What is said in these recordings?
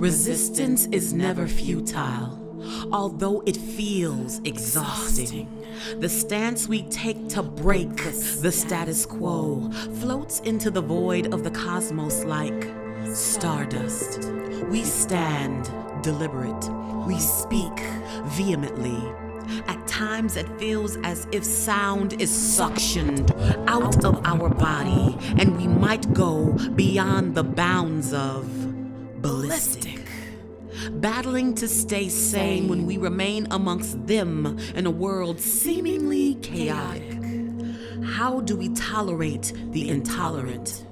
Resistance is never futile, although it feels exhausting. The stance we take to break the status quo floats into the void of the cosmos like stardust. We stand deliberate. We speak vehemently. At times it feels as if sound is suctioned out of our body, and we might go beyond the bounds of ballistic. Battling to stay sane when we remain amongst them in a world seemingly chaotic. How do we tolerate the intolerant?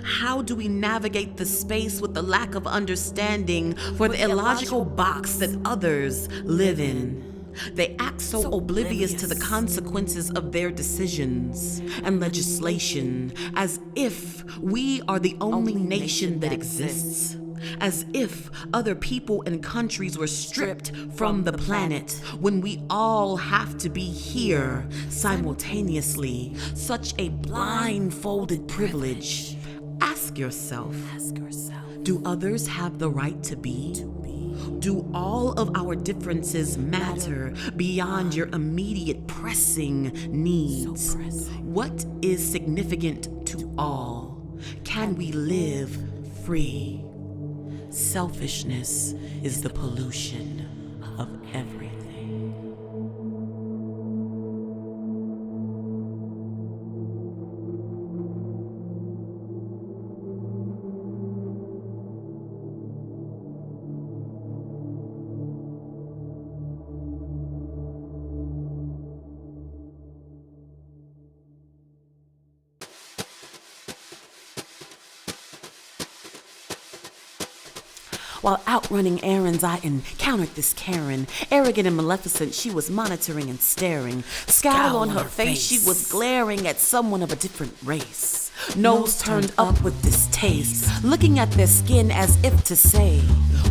How do we navigate the space with the lack of understanding for the illogical box that others live in? They act so oblivious to the consequences of their decisions and legislation, as if we are the only nation that exists. As if other people and countries were stripped from the planet when we all have to be here simultaneously. Such a blindfolded privilege. Ask yourself, do others have the right to be? Do all of our differences matter beyond your immediate pressing needs? What is significant to all? Can we live free? Selfishness is the pollution of everything. While out running errands, I encountered this Karen. Arrogant and maleficent, she was monitoring and staring. Scowl on her face, she was glaring at someone of a different race. Nose turned up with distaste, looking at their skin as if to say,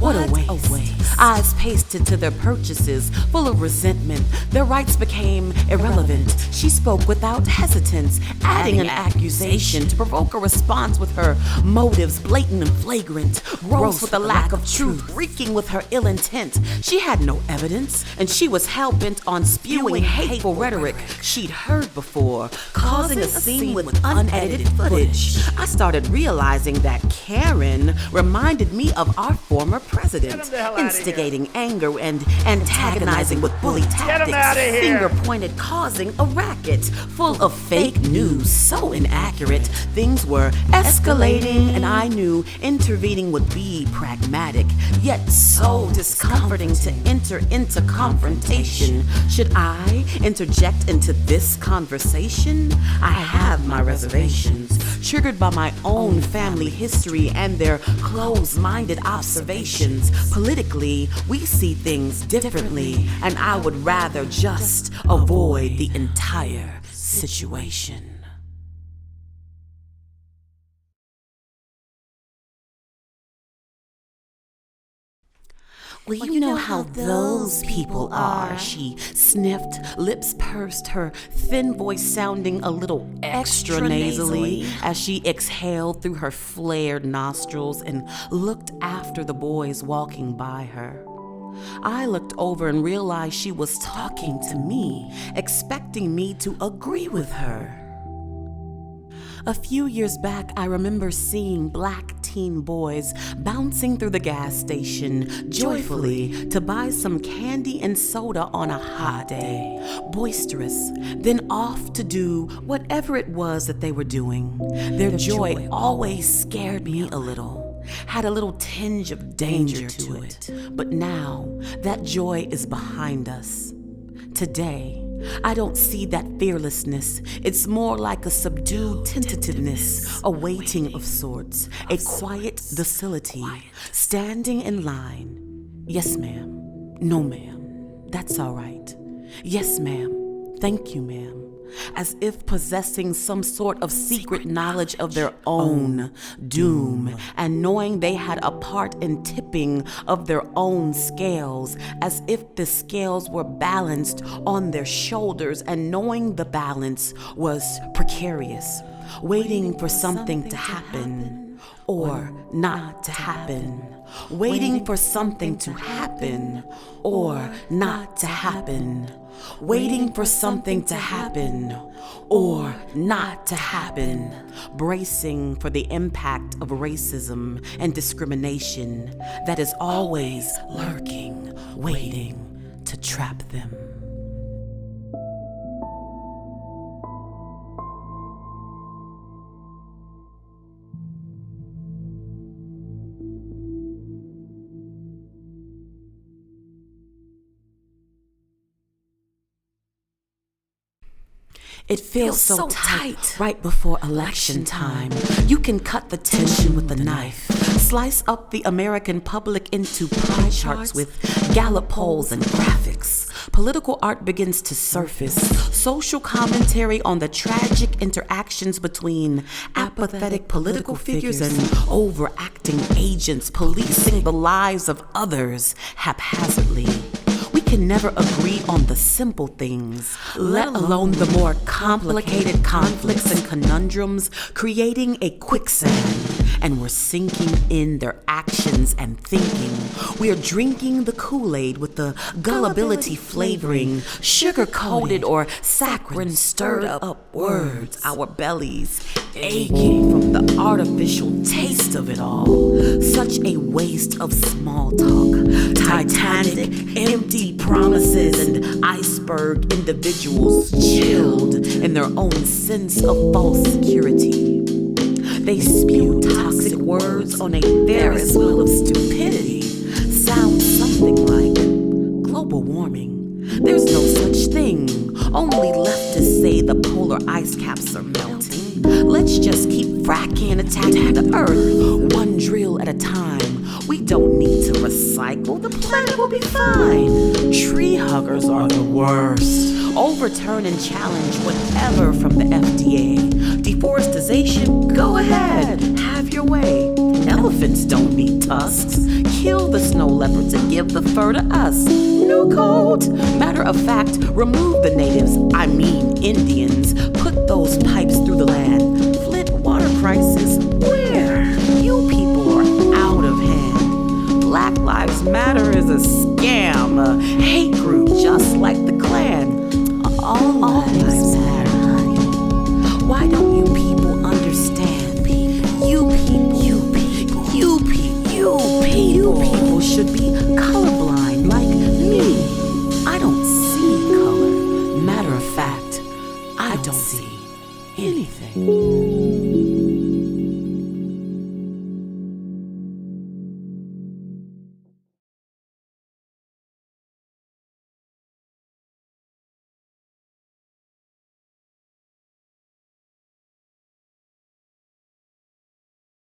what a waste. Eyes pasted to their purchases, full of resentment. Their rights became irrelevant. She spoke without hesitance, adding an accusation to provoke a response with her motives blatant and flagrant, gross with a lack of truth, reeking with her ill intent. She had no evidence, and she was hell-bent on spewing hateful rhetoric she'd heard before, causing a scene with unedited footage. I started realizing that Karen reminded me of our former president, instigating anger and antagonizing with bully tactics, finger-pointed, causing a racket, full of fake news, so inaccurate. Things were escalating, and I knew intervening would be pragmatic, yet so discomforting to enter into confrontation. Should I interject into this conversation? I have my reservations, triggered by my own family history and their closed-minded observations. Politically, we see things differently, and I would rather just avoid the entire situation. Well, you know how those people are, she sniffed, lips pursed, her thin voice sounding a little extra nasally as she exhaled through her flared nostrils and looked after the boys walking by her. I looked over and realized she was talking to me, expecting me to agree with her. A few years back, I remember seeing black teen boys bouncing through the gas station joyfully to buy some candy and soda on a hot day, boisterous, then off to do whatever it was that they were doing. Their joy always scared me a little, had a little tinge of danger to it. But now, that joy is behind us. Today, I don't see that fearlessness. It's more like a subdued tentativeness, a waiting of sorts, a quiet docility, standing in line. Yes, ma'am. No, ma'am. That's all right. Yes, ma'am. Thank you, ma'am. As if possessing some sort of secret knowledge of their own doom and knowing they had a part in tipping of their own scales, as if the scales were balanced on their shoulders and knowing the balance was precarious. waiting for something to happen or not to happen, waiting for something to happen or not to happen, waiting for something to happen or not to happen, bracing for the impact of racism and discrimination that is always lurking, waiting to trap them. It feels so tight right before election time. You can cut the tension with a knife, slice up the American public into pie charts with Gallup polls and graphics. Political art begins to surface, social commentary on the tragic interactions between apathetic political figures and overacting agents policing the lives of others haphazardly. We can never agree on the simple things, let alone the more complicated conflicts and conundrums, creating a quicksand. And we're sinking in their actions and thinking. We're drinking the Kool-Aid with the gullibility flavoring, sugar-coated or saccharine stirred up words, our bellies aching from the artificial taste of it all. Such a waste of small talk, Titanic, empty promises, and iceberg individuals chilled in their own sense of false security. They spew toxic words on a Ferris wheel of stupidity. Sounds something like global warming. There's no such thing. Only left to say the polar ice caps are melting. Let's just keep fracking and attacking the earth, one drill at a time. We don't need to recycle. The planet will be fine. Tree huggers are the worst. Overturn and challenge whatever from the FDA. Deforestation, go ahead, have your way. Elephants don't need tusks. Kill the snow leopards and give the fur to us. New code. Matter of fact, remove the natives, I mean Indians. Put those pipes